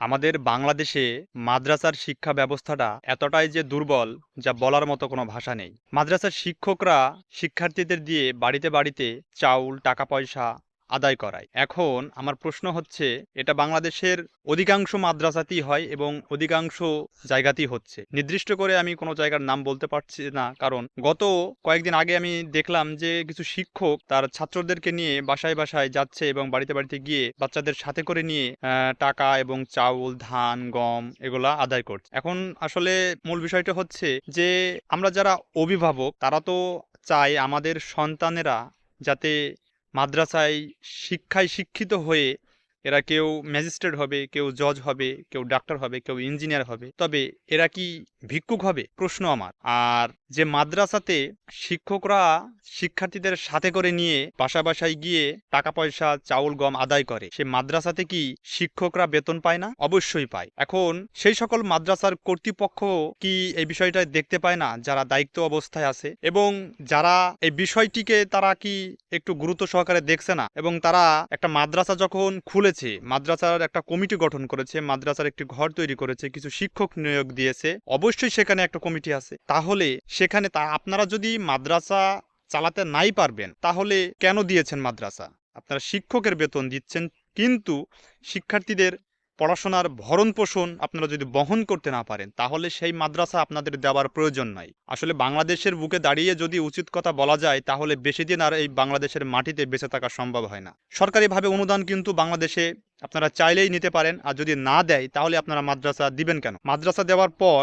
আমাদের বাংলাদেশে মাদ্রাসার শিক্ষা ব্যবস্থাটা এতটাই যে দুর্বল যা বলার মতো কোনো ভাষা নেই। মাদ্রাসার শিক্ষকরা শিক্ষার্থীদের দিয়ে বাড়িতে বাড়িতে চাউল, টাকা পয়সা আদায় করায়। এখন আমার প্রশ্ন হচ্ছে, এটা বাংলাদেশের অধিকাংশ মাদ্রাসাতেই হয় এবং অধিকাংশ জায়গাতেই হচ্ছে। নির্দিষ্ট করে আমি কোনো জায়গার নাম বলতে পারছি না, কারণ গত কয়েকদিন আগে আমি দেখলাম যে কিছু শিক্ষক তার ছাত্রদেরকে নিয়ে বাসায় বাসায় যাচ্ছে এবং বাড়িতে বাড়িতে গিয়ে বাচ্চাদের সাথে করে নিয়ে টাকা এবং চাউল, ধান, গম এগুলা আদায় করছে। এখন আসলে মূল বিষয়টা হচ্ছে যে আমরা যারা অভিভাবক তারা তো চাই আমাদের সন্তানেরা যাতে মাদ্রাসায় শিক্ষায় শিক্ষিত হয়ে এরা কেউ ম্যাজিস্ট্রেট হবে, কেউ জজ হবে, কেউ ডাক্তার হবে, কেউ ইঞ্জিনিয়ার হবে। তবে এরা কি ভিক্ষুক হবে? প্রশ্ন আমার। আর যে মাদ্রাসাতে শিক্ষকরা শিক্ষার্থীদের সাথে করে নিয়ে বাসা বাসায় গিয়ে টাকা পয়সা, চাউল, গম আদায় করে, সে মাদ্রাসাতে কি শিক্ষকরা বেতন পায় না? অবশ্যই পায়। এখন সেই সকল মাদ্রাসার কর্তৃপক্ষ কি এই বিষয়টা দেখতে পায় না যারা দায়িত্ব অবস্থায় আছে? এবং যারা এই বিষয়টিকে তারা কি একটু গুরুত্ব সহকারে দেখছে না? এবং তারা একটা মাদ্রাসা যখন খুলেছে, মাদ্রাসার একটা কমিটি গঠন করেছে, মাদ্রাসার একটি ঘর তৈরি করেছে, কিছু শিক্ষক নিয়োগ দিয়েছে, অবশ্যই সেখানে একটা কমিটি আছে। তাহলে সেখানে আপনারা যদি মাদ্রাসা চালাতে নাই পারবেন, তাহলে কেন দিয়েছেন মাদ্রাসা? আপনারা শিক্ষকের বেতন দিচ্ছেন, কিন্তু শিক্ষার্থীদের পড়াশোনার ভরণ পোষণ আপনারা যদি বহন করতে না পারেন, তাহলে সেই মাদ্রাসা আপনাদের দেওয়ার প্রয়োজন নাই। আসলে বাংলাদেশের বুকে দাঁড়িয়ে যদি উচিত কথা বলা যায়, তাহলে বেশি দিন আর এই বাংলাদেশের মাটিতে বেঁচে থাকা সম্ভব হয় না। সরকারিভাবে অনুদান কিন্তু বাংলাদেশে আপনারা চাইলেই নিতে পারেন, আর যদি না দেয় তাহলে আপনারা মাদ্রাসা দিবেন কেন? মাদ্রাসা দেওয়ার পর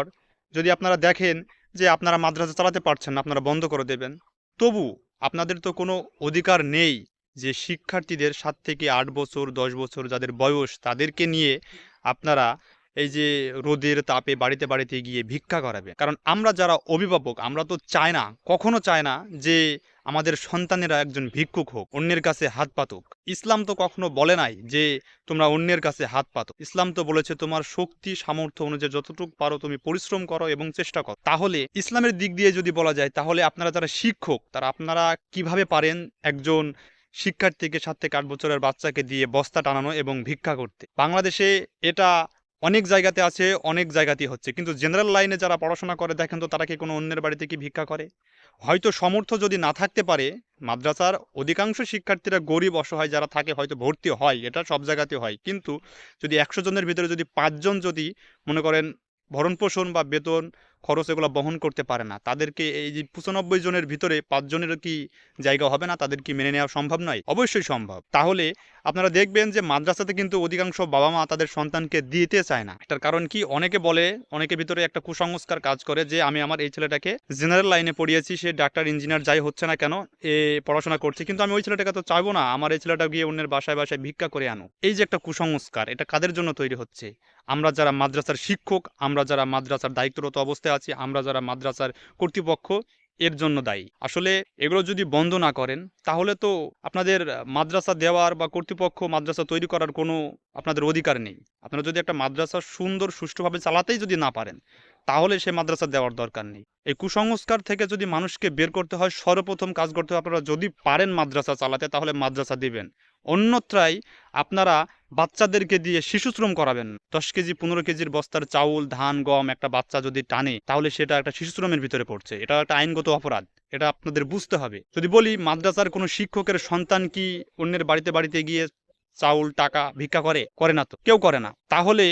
যদি আপনারা দেখেন যে আপনারা মাদ্রাসা চালাতে পারছেন না, আপনারা বন্ধ করে দেবেন। তবু আপনাদের তো কোনো অধিকার নেই যে শিক্ষার্থীদের 7 থেকে 8 বছর, 10 বছর যাদের বয়স, তাদেরকে নিয়ে আপনারা এই যে রোদের তাপে বাড়িতে বাড়িতে গিয়ে ভিক্ষা করাবেন। কারণ আমরা যারা অভিভাবক, আমরা তো চাই না, কখনো চাই না যে আমাদের সন্তানেরা একজন ভিক্ষুক হোক, অন্যের কাছে হাত পাতুক। ইসলাম তো কখনো বলে নাই যে তোমরা অন্যের কাছে হাত পাতো। ইসলাম তো বলেছে তোমার শক্তি সামর্থ্য অনুযায়ী যতটুকু পারো তুমি পরিশ্রম করো এবং চেষ্টা করো। তাহলে ইসলামের দিক দিয়ে যদি বলা যায়, তাহলে আপনারা যারা শিক্ষক তারা আপনারা কিভাবে পারেন একজন শিক্ষার্থীকে 7 থেকে 8 বছরের বাচ্চাকে দিয়ে বস্তা টানানো এবং ভিক্ষা করতে? বাংলাদেশে এটা অনেক জায়গাতে আছে, অনেক জায়গাতেই হচ্ছে, কিন্তু জেনারেল লাইনে যারা পড়াশোনা করে দেখেন তো তারা কি কোনো অন্যের বাড়িতে কি ভিক্ষা করে? হয়তো সামর্থ্য যদি না থাকতে পারে, মাদ্রাসার অধিকাংশ শিক্ষার্থীরা গরিব অসহায় যারা থাকে হয়তো ভর্তি হয়, এটা সব জায়গাতে হয়, কিন্তু যদি 100 জনের ভিতরে যদি 5 জন যদি মনে করেন ভরণ পোষণ বা বেতন খরচ এগুলো বহন করতে পারে না, তাদেরকে এই যে 95 জনের ভিতরে 5 জনেরও কি জায়গা হবে না? তাদের কি মেনে নেওয়া সম্ভব নয়? অবশ্যই সম্ভব। তাহলে আপনারা দেখবেন যে মাদ্রাসাতে কিন্তু অধিকাংশ বাবা মা তাদের সন্তানকে দিতে চায় না। এটার কারণ কি? অনেকে বলে, অনেকের ভিতরে একটা কুসংস্কার কাজ করে যে আমি আমার এই ছেলেটাকে জেনারেল লাইনে পড়িয়েছি, সে ডাক্তার ইঞ্জিনিয়ার যাই হচ্ছে না কেন এ পড়াশোনা করছে, কিন্তু আমি ওই ছেলেটাকে তো চাইবো না আমার এই ছেলেটা গিয়ে অন্যের বাসায় বাসায় ভিক্ষা করে আনো। এই যে একটা কুসংস্কার, এটা কাদের জন্য তৈরি হচ্ছে? আমরা যারা মাদ্রাসার শিক্ষক, আমরা যারা মাদ্রাসার দায়িত্বরত অবস্থায় আছি, আমরা যারা মাদ্রাসার কর্তৃপক্ষ, এর জন্য দায়ী। আসলে এগুলো যদি বন্ধ না করেন, তাহলে তো আপনাদের মাদ্রাসা দেওয়ার বা কর্তৃপক্ষ মাদ্রাসা তৈরি করার কোনো আপনাদের অধিকার নেই। আপনারা যদি একটা মাদ্রাসা সুন্দর সুষ্ঠুভাবে চালাতেই যদি না পারেন, তাহলে সে মাদ্রাসা দেওয়ার দরকার নেই। এই কুসংস্কার থেকে যদি মানুষকে বের করতে হয়, সর্বপ্রথম কাজ করতে হবে, আপনারা যদি পারেন মাদ্রাসা চালাতে তাহলে মাদ্রাসা দিবেন। অন্যত্রায় আপনারা বাচ্চাদেরকে দিয়ে শিশুশ্রম করাবেন। 10 কেজি 15 কেজির বস্তার চাউল, ধান, গম একটা বাচ্চা যদি টানে, তাহলে সেটা একটা শিশুশ্রমের ভিতরে পড়ছে, এটা একটা আইনগত অপরাধ। এটা আপনাদের বুঝতে হবে। যদি বলি মাদ্রাসার কোনো শিক্ষকের সন্তান কি অন্যের বাড়িতে বাড়িতে গিয়ে চাউল, টাকা ভিক্ষা করে? করে না তো, কেউ করে না। তাহলে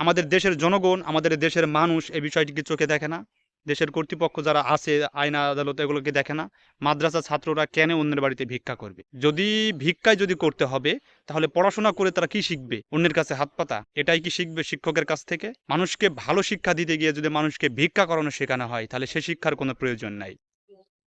আমাদের দেশের জনগণ, আমাদের দেশের মানুষ এই বিষয়টিকে চোখে দেখে না? দেশের কর্তৃপক্ষ যারা আছে, আইন আদালত, এগুলোকে দেখে না? মাদ্রাসা ছাত্ররা কেন অন্যের বাড়িতে ভিক্ষা করবে? যদি ভিক্ষায় যদি করতে হবে, তাহলে পড়াশোনা করে তারা কি শিখবে? অন্যের কাছে হাত পাতা, এটাই কি শিখবে শিক্ষকের কাছ থেকে? মানুষকে ভালো শিক্ষা দিতে গিয়ে যদি মানুষকে ভিক্ষা করানো শেখানো হয়, তাহলে সে শিক্ষার কোনো প্রয়োজন নাই।